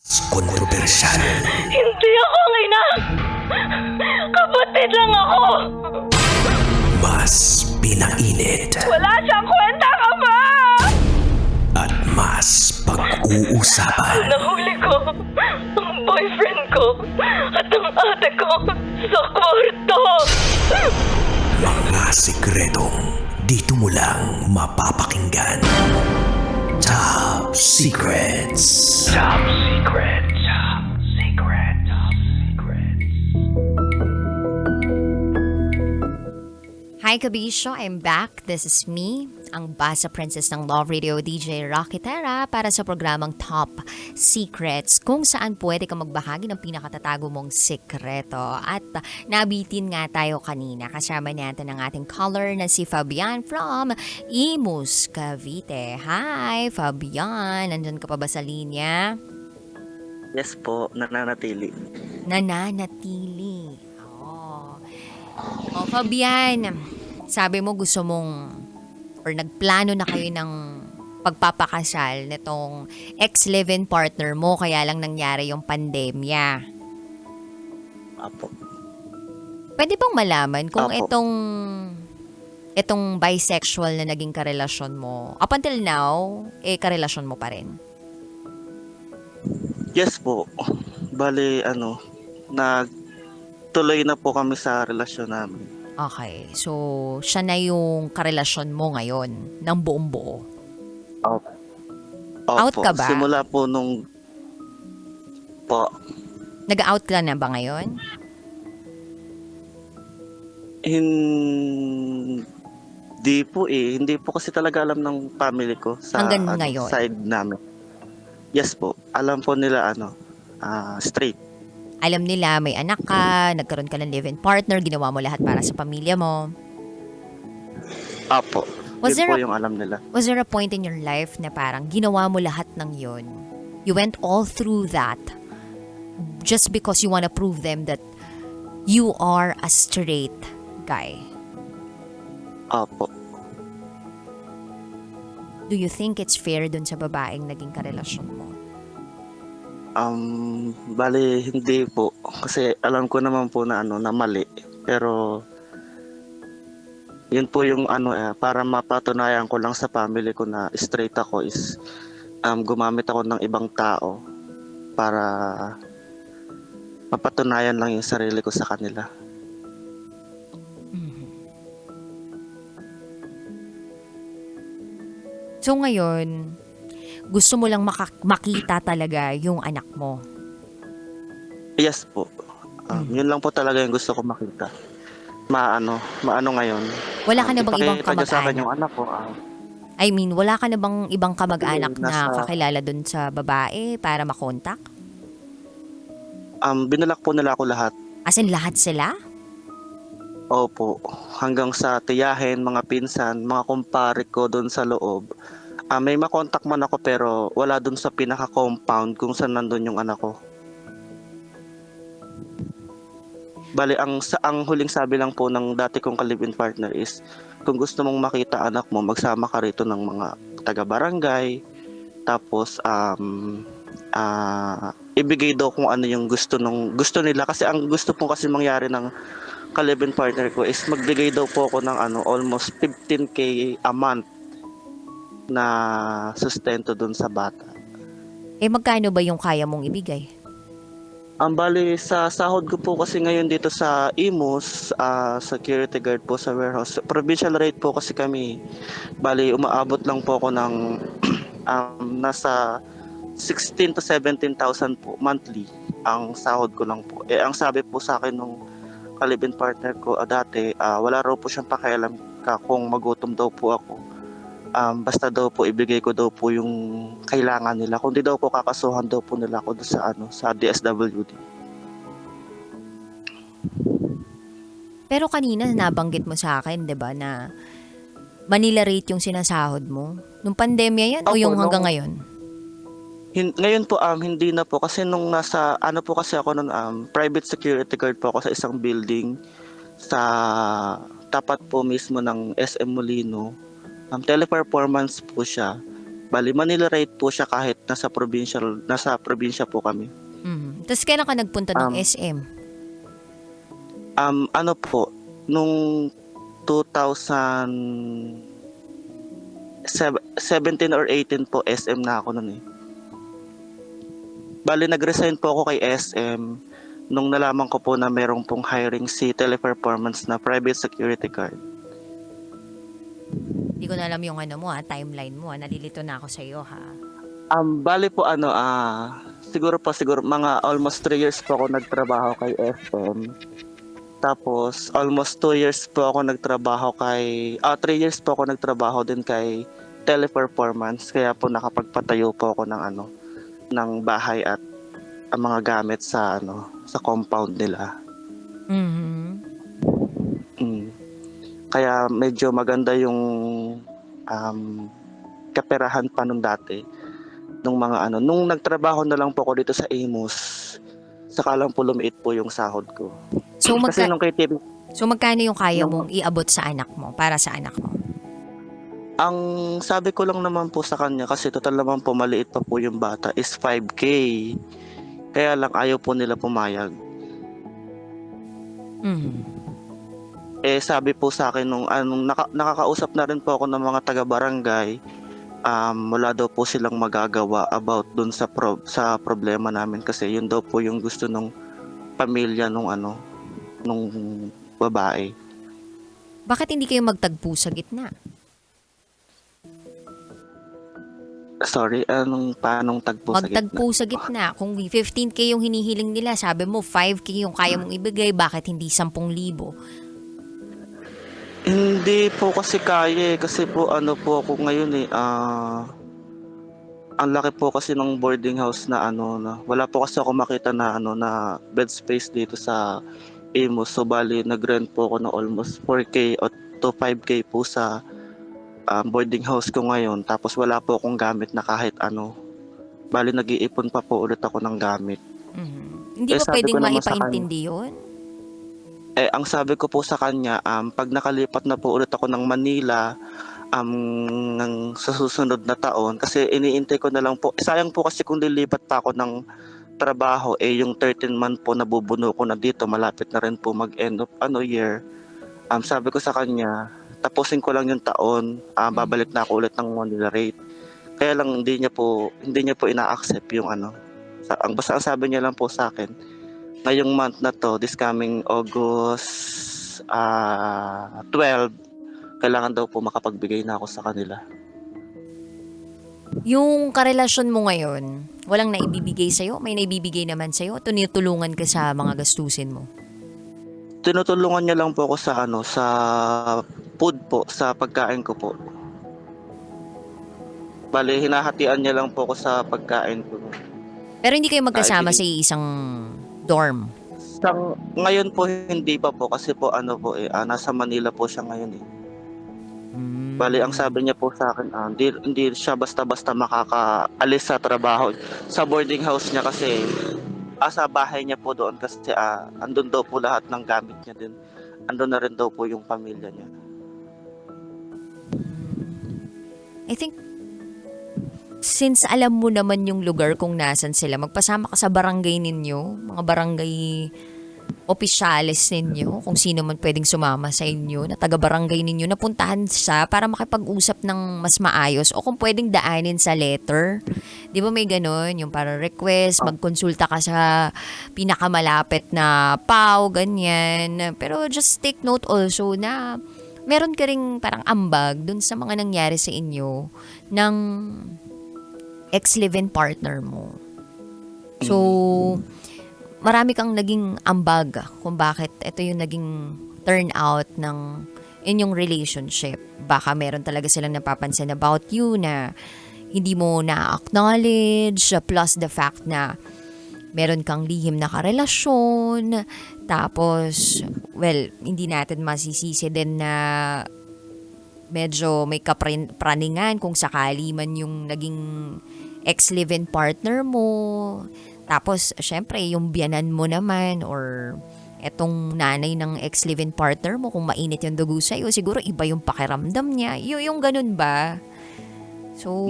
Kontrobersyal. Hindi ako ang ina! Kapatid lang ako! Mas pinainit. Wala siyang kwenta ka ba? At mas pag-uusapan. Nahuli ko ang boyfriend ko at ang ate ko sa kwarto! Mga sikretong dito mo lang mapapakinggan. Top Secrets. Top Secrets. Top Secrets. Top Secrets. Hi Kabisyo, I'm back. This is me, ang Basa Princess ng Love Radio, DJ Rocky Terra, para sa programang Top Secrets, kung saan pwede ka magbahagi ng pinakatatago mong sikreto. At nabitin nga tayo kanina, kasama natin ang ating caller na si Fabian from Imus, Cavite. Hi Fabian, nandyan ka pa ba sa linya? Yes po, nananatili. Nananatili. Oh, Fabian, sabi mo gusto mong or nagplano na kayo ng pagpapakasal nitong ex-live-in partner mo, kaya lang nangyari yung pandemya. Apo. Pwede bang malaman kung Apo. itong bisexual na naging karelasyon mo, up until now, karelasyon mo pa rin? Yes po. Bali, nagtuloy na po kami sa relasyon namin. Okay, so siya na yung karelasyon mo ngayon, ng buong buo. Opo. Out ka ba? Simula po nung po, Nag-out ka na ba ngayon? hindi po eh. Hindi po kasi talaga alam ng family ko sa Hanggang ngayon? side namin. Yes po. Alam po nila straight. Alam nila may anak ka, nagkaroon ka ng live-in partner, ginawa mo lahat para sa pamilya mo. Apo. Was Yun there po yung alam nila. Was there a point in your life na parang ginawa mo lahat ng yun? You went all through that just because you want to prove them that you are a straight guy. Apo. Do you think it's fair dun sa babaeng naging karelasyon mo? Bali hindi po kasi alam ko naman po na na mali, pero yun po yung para mapatunayan ko lang sa family ko na straight ako is gumamit ako ng ibang tao para mapatunayan lang yung sarili ko sa kanila. So ngayon, gusto mo lang makita talaga yung anak mo. Yes po. Yun lang po talaga yung gusto ko makita. Maano ngayon. Wala ka na bang ibang Ipakita niyo sa akin yung kamag-anak? anak ko. I mean, wala ka na bang ibang kamag-anak Hindi, na nasa- kakilala dun sa babae para makontak? Binalak po nila ako lahat. As in, lahat sila? Opo, hanggang sa tiyahin, mga pinsan, mga kumpare ko doon sa loob. May makontak man ako pero wala doon sa pinaka-compound kung saan nandun yung anak ko. Bali, ang huling sabi lang po ng dati kong ka-live-in partner is, kung gusto mong makita anak mo, magsama ka rito ng mga taga-barangay. Tapos, ibigay daw kung ano yung gusto nila. Kasi ang gusto po kasi mangyari ng ka-live-in partner ko is magbigay daw po ako ng almost 15K a month na sustento dun sa bata. Magkano ba yung kaya mong ibigay? Ang bali sa sahod ko po kasi ngayon dito sa Imus, security guard po sa warehouse. Provincial rate po kasi kami. Bali umaabot lang po ako ng nasa 16 to 17,000 po monthly ang sahod ko lang po. Ang sabi po sa akin nung ka-live-in partner ko dati, wala raw po siyang pakialam kung magutom daw po ako. Basta daw po ibigay ko daw po yung kailangan nila. Kung di daw po kakasuhan daw po nila ako doon sa DSWD. Pero kanina nabanggit mo sa akin, 'di ba, na Manila rate yung sinasahod mo. Nung pandemya yan o Opo, yung hanggang ngayon? Ngayon po hindi na po kasi nung nasa po kasi ako noon private security guard po ako sa isang building sa tapat po mismo ng SM Molino. Teleperformance po siya. Bali, Manila rate po siya kahit nasa probinsya po kami. Tapos kailan ka nagpunta ng Um, SM? Ano po, nung 2017 or 18 po, SM na ako nun eh. Bali, nag-resign po ako kay SM nung nalaman ko po na merong pong hiring si Teleperformance na private security guard. Hindi ko na alam yung timeline mo. Nalilito na ako sa iyo, ha? Bali po siguro mga almost 3 years po ako nagtrabaho kay FM. Tapos almost 2 years po ako nagtrabaho 3 years po ako nagtrabaho din kay Teleperformance, kaya po nakapagpatayo po ako ng bahay at ang mga gamit sa compound nila. Mm-hmm. Kaya medyo maganda yung kaperahan pa nung dati. Nung nagtrabaho na lang po ako dito sa Amos, saka lang po lumiit po yung sahod ko. So, Kasi nung kay TV, magkano yung kaya mong iabot sa anak mo, para sa anak mo? ang sabi ko lang naman po sa kanya, kasi total naman po maliit pa po yung bata, is 5K. Kaya lang ayaw po nila pumayag. Sabi po sa akin nung nakakausap na rin po ako ng mga taga-barangay, wala daw po silang magagawa about dun sa problema namin, kasi yun daw po yung gusto ng pamilya nung babae. Bakit hindi kayo magtagpo sa gitna? Sorry, paanong tagpo sa gitna? Magtagpo sa gitna. Kung 15K yung hinihiling nila, sabi mo 5K yung kaya mong ibigay, bakit hindi 10,000? Hindi po kasi kaya kasi po po ako ngayon ang laki po kasi ng boarding house na wala po kasi ako makita na na bed space dito sa Amos. So bali nag-rent po ako ng almost 4K to 5K po sa boarding house ko ngayon, tapos wala po akong gamit na kahit bali nag-iipon pa po ulit ako ng gamit. Hindi ba sabi pwedeng ko naman sa maipaintindi yun? Ang sabi ko po sa kanya, pag nakalipat na po ulit ako ng Manila sa susunod na taon, kasi iniintay ko na lang po, sayang po kasi kung lilipat pa ako ng trabaho, yung 13 month po nabubuno ko na dito, malapit na rin po mag-end of year. Sabi ko sa kanya, tapusin ko lang yung taon, babalik na ako ulit ng Manila rate. Kaya lang hindi niya po ina-accept yung basta ang sabi niya lang po sa akin, ngayong month na to, this coming August 12, kailangan daw po makapagbigay na ako sa kanila. Yung karelasyon mo ngayon, walang naibibigay sa'yo? May naibibigay naman sa'yo? Tinutulungan ka sa mga gastusin mo? Tinutulungan niya lang po ako sa sa food po, sa pagkain ko po. Bale, hinahatian niya lang po ako sa pagkain ko. Pero hindi kayo magkasama sa isang dorm? Ngayon po hindi pa po, kasi po nasa Manila po siya ngayon eh. Bale, ang sabi niya po sa akin, hindi siya basta-basta makakaalis sa trabaho, sa boarding house niya, kasi sa bahay niya po doon, kasi andun daw po lahat ng gamit niya din. Andun na rin daw po yung pamilya niya. I think, since alam mo naman yung lugar kung nasan sila, magpasama ka sa barangay ninyo, mga barangay opisyalis ninyo, kung sino man pwedeng sumama sa inyo, na taga-barangay ninyo, napuntahan siya para makipag-usap ng mas maayos, o kung pwedeng daanin sa letter. Di ba may ganun? Yung para request, magkonsulta ka sa pinakamalapit na PAW, ganyan. Pero just take note also na meron ka ring parang ambag dun sa mga nangyari sa inyo ng ex-live-in partner mo. So, marami kang naging ambag kung bakit ito yung naging turnout ng inyong relationship. Baka meron talaga silang napapansin about you na hindi mo na-acknowledge, plus the fact na meron kang lihim na karelasyon, tapos, well, hindi natin masisisi din na medyo may kapraningan kung sakali man yung naging ex-live-in partner mo. Tapos, syempre, yung biyanan mo naman or etong nanay ng ex-live-in partner mo, kung mainit yung dugo sa'yo, siguro iba yung pakiramdam niya. Yung ganun ba? So,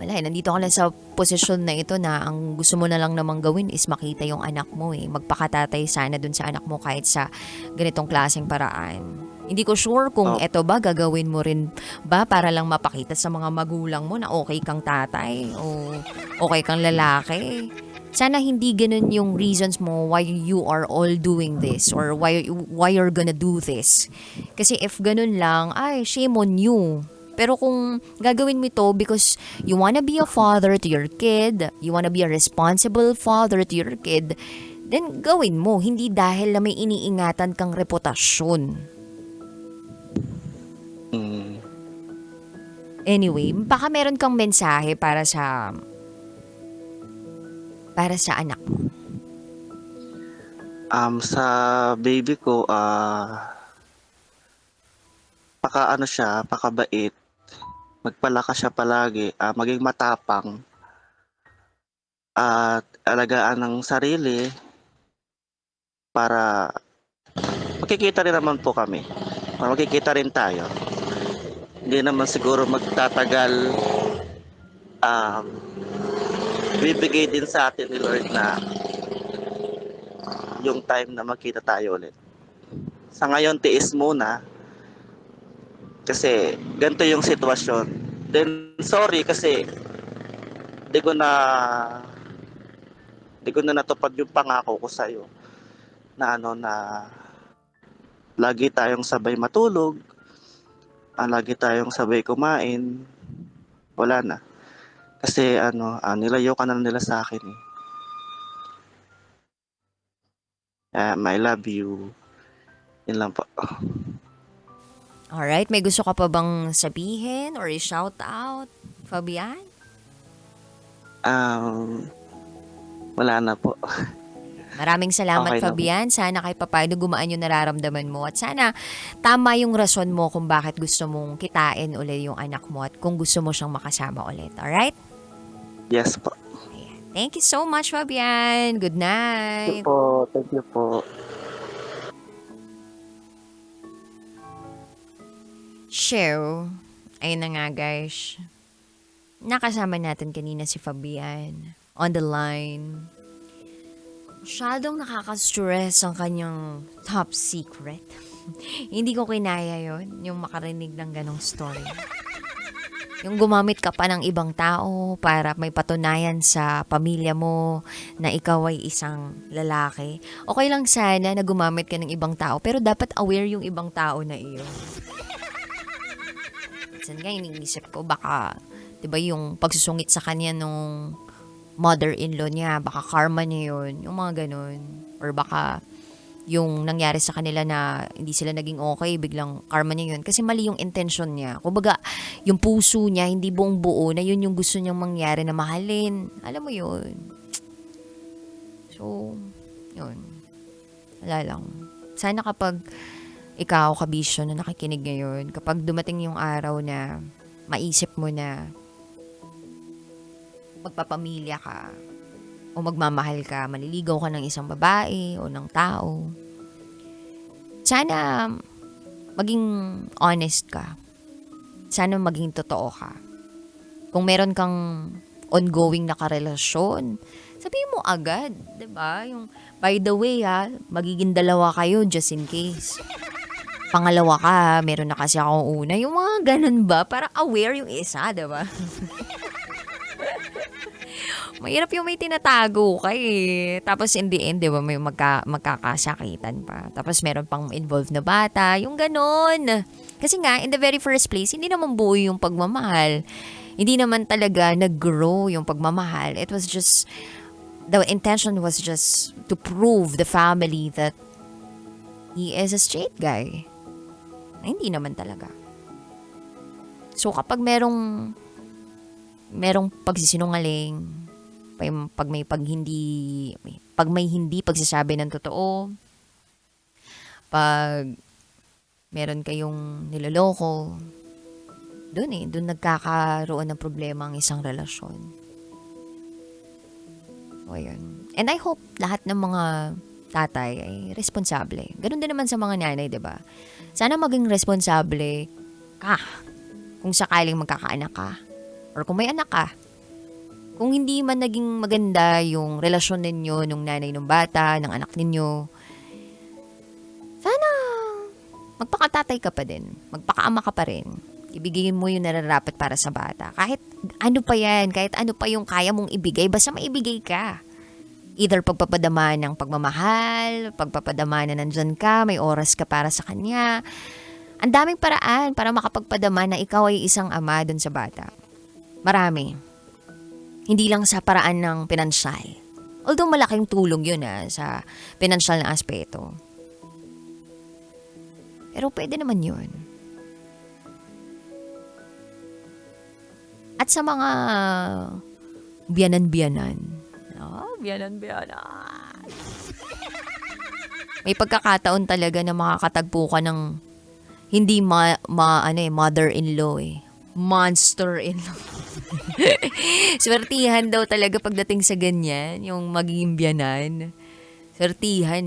wala nandito ka lang sa posisyon na ito na ang gusto mo na lang namang gawin is makita yung anak mo eh. Magpakatatay sana dun sa anak mo kahit sa ganitong klaseng paraan. Hindi ko sure kung eto ba gagawin mo rin ba para lang mapakita sa mga magulang mo na okay kang tatay o okay kang lalaki. Sana hindi ganun yung reasons mo why you are all doing this or why you're gonna do this. Kasi if ganun lang, ay shame on you. Pero kung gagawin mo ito because you wanna be a father to your kid, you wanna be a responsible father to your kid, then gawin mo. Hindi dahil na may iniingatan kang reputasyon. Anyway, baka meron kang mensahe para sa anak mo. Sa baby ko, pakaano siya, pakabait. Magpalakas siya palagi, maging matapang. At alagaan ng sarili para makikita rin naman po kami. Para makikita rin tayo. Hindi naman siguro magtatagal. Bibigay din sa atin ni Lord na yung time na magkita tayo ulit. Sa ngayon, tiis muna. Kasi ganito yung sitwasyon. Then, sorry kasi di ko na natupad yung pangako ko sa'yo na na lagi tayong sabay matulog, lagi tayong sabay kumain. Wala na. Kasi nilayo ka na nila sa akin eh. I love you. Yun lang po. Alright, may gusto ka pa bang sabihin or i-shout out, Fabian? Wala na po. Maraming salamat, Okay na po. Fabian. Sana kahit papaano gumaan yung nararamdaman mo. At sana tama yung rason mo kung bakit gusto mong kitain ulit yung anak mo at kung gusto mo siyang makasama ulit. Alright? Yes po. Ayan. Thank you so much, Fabian. Good Thank you night. po. Thank you po. So, ayun na nga guys. Nakasama natin kanina si Fabian on the line. Masyadong nakaka-stress ang kanyang top secret. Hindi ko kinaya yon yung makarinig ng ganong story. Yung gumamit ka pa ng ibang tao para may patunayan sa pamilya mo na ikaw ay isang lalaki. Okay lang sana na gumamit ka ng ibang tao pero dapat aware yung ibang tao na iyo. Minsan nga iniisip ko baka 'di ba yung pagsusungit sa kanya nung mother-in-law niya, baka karma niya yun, yung mga ganun. Or baka yung nangyari sa kanila na hindi sila naging okay, biglang karma niya yun. Kasi mali yung intention niya. Kumbaga, yung puso niya, hindi buong buo na yun yung gusto niyang mangyari na mahalin. Alam mo yun. So, yun. Wala lang. Sana kapag ikaw, kabisyo na nakikinig ngayon, kapag dumating yung araw na maisip mo na magpapamilya ka o magmamahal ka, maliligaw ka ng isang babae o ng tao, sana maging honest ka. Sana maging totoo ka. Kung meron kang ongoing na karelasyon, sabihin mo agad, 'di ba? Yung by the way magiging dalawa kayo just in case. Pangalawa ka, meron na kasi akong una. Yung mga ganun ba? Para aware yung isa, 'di ba? Mahirap yung may tinatago ka eh. Tapos in the end, di ba, may magkakasakitan pa. Tapos meron pang involved na bata. Yung ganon. Kasi nga, in the very first place, hindi naman buo yung pagmamahal. Hindi naman talaga nag-grow yung pagmamahal. It was just, the intention was just to prove the family that he is a straight guy. Na hindi naman talaga. So kapag merong pagsisinungaling, pag may hindi pagsasabi ng totoo, pag meron kayong niloloko, doon nagkakaroon ng problema ang isang relasyon. So, ayun. And I hope lahat ng mga tatay ay responsable. Ganun din naman sa mga nanay, 'di ba? Sana maging responsable ka kung sakaling magkakaanak ka or kung may anak ka. Kung hindi man naging maganda yung relasyon ninyo nung nanay ng bata, ng anak ninyo, sana magpakatatay ka pa din. Magpakaama ka pa rin. Ibigay mo yung nararapat para sa bata. Kahit ano pa yan, kahit ano pa yung kaya mong ibigay, basta maibigay ka. Either pagpapadama ng pagmamahal, pagpapadama na nandyan ka, may oras ka para sa kanya. Ang daming paraan para makapagpadama na ikaw ay isang ama dun sa bata. Marami. Hindi lang sa paraan ng pinansyal. Although malaking tulong yun sa pinansyal na aspeto. Pero pwede naman yun. At sa mga biyanan-biyanan. Biyanan-biyanan. May pagkakataon talaga na makakatagpo ka ng hindi mother-in-law monster-in-law. Swertihan daw talaga pagdating sa ganyan, yung magiging biyanan. Swertihan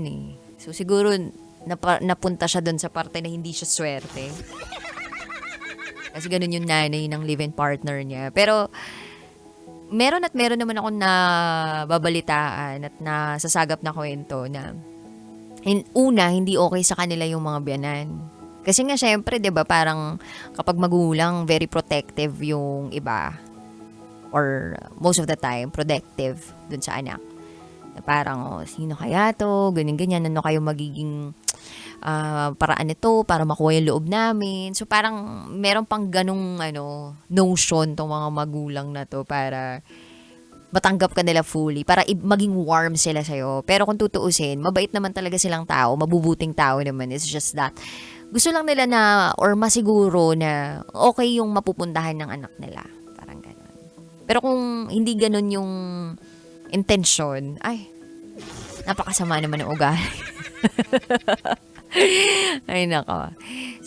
So siguro napunta siya doon sa parte na hindi siya swerte. Kasi ganun yung nanay ng live-in partner niya. Pero meron naman ako na babalitaan at nasasagap na kwento na una, hindi okay sa kanila yung mga biyanan. Kasi nga syempre, 'di ba, parang kapag magulang, very protective yung iba. Or most of the time, protective dun sa anak. Na parang, sino kaya to? Ganyan-ganyan, ano kayo magiging paraan nito para makuha yung loob namin. So parang meron pang ganung notion tong mga magulang na to para matanggap ka nila fully, para maging warm sila sa'yo. Pero kung tutuusin, mabait naman talaga silang tao, mabubuting tao naman. It's just that gusto lang nila na, or masiguro na okay yung mapupuntahan ng anak nila. Parang ganun. Pero kung hindi ganun yung intention, ay, napakasama naman ng ugali. Ay, nako.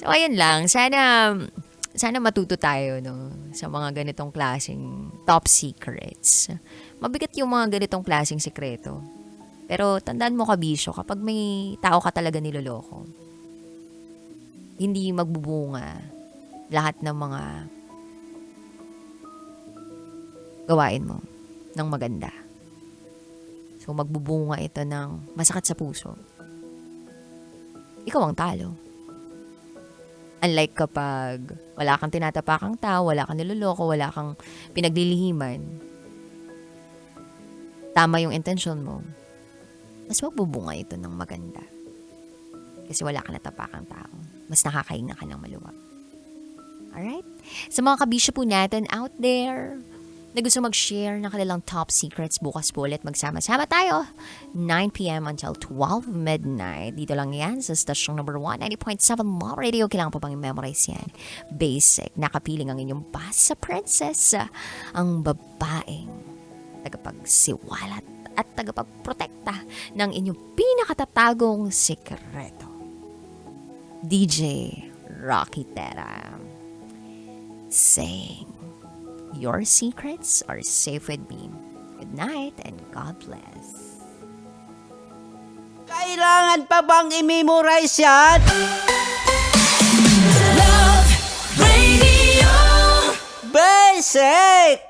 So, ayun lang. Sana matuto tayo, sa mga ganitong klaseng top secrets. Mabigat yung mga ganitong klaseng sikreto. Pero, tandaan mo, kabisyo, kapag may tao ka talaga niloloko, hindi magbubunga lahat ng mga gawain mo ng maganda. So, magbubunga ito ng masakit sa puso. Ikaw ang talo. Unlike kapag wala kang tinatapakang tao, wala kang niloloko, wala kang pinaglilihiman, tama yung intention mo, mas magbubunga ito ng maganda. Kasi wala kang natapakang tao. Mas nakakahinga ka ng maluwag. Alright? Sa mga kabisyo po natin out there, na gusto mag-share ng kanilang top secrets, bukas po ulit magsama-sama tayo 9 p.m. until 12 midnight. Dito lang yan sa station number 1, 90.7 Love Radio. Kailangan pa bang i-memorize yan? Basic. Nakapiling ang inyong basa princess, ang babaeng tagapagsiwalat at tagapagprotekta ng inyong pinakatatagong sikreto. DJ Rocky Terra, saying, your secrets are safe with me. Good night and God bless. Kailangan pa bang i-memorize yan? Love Radio. Basic!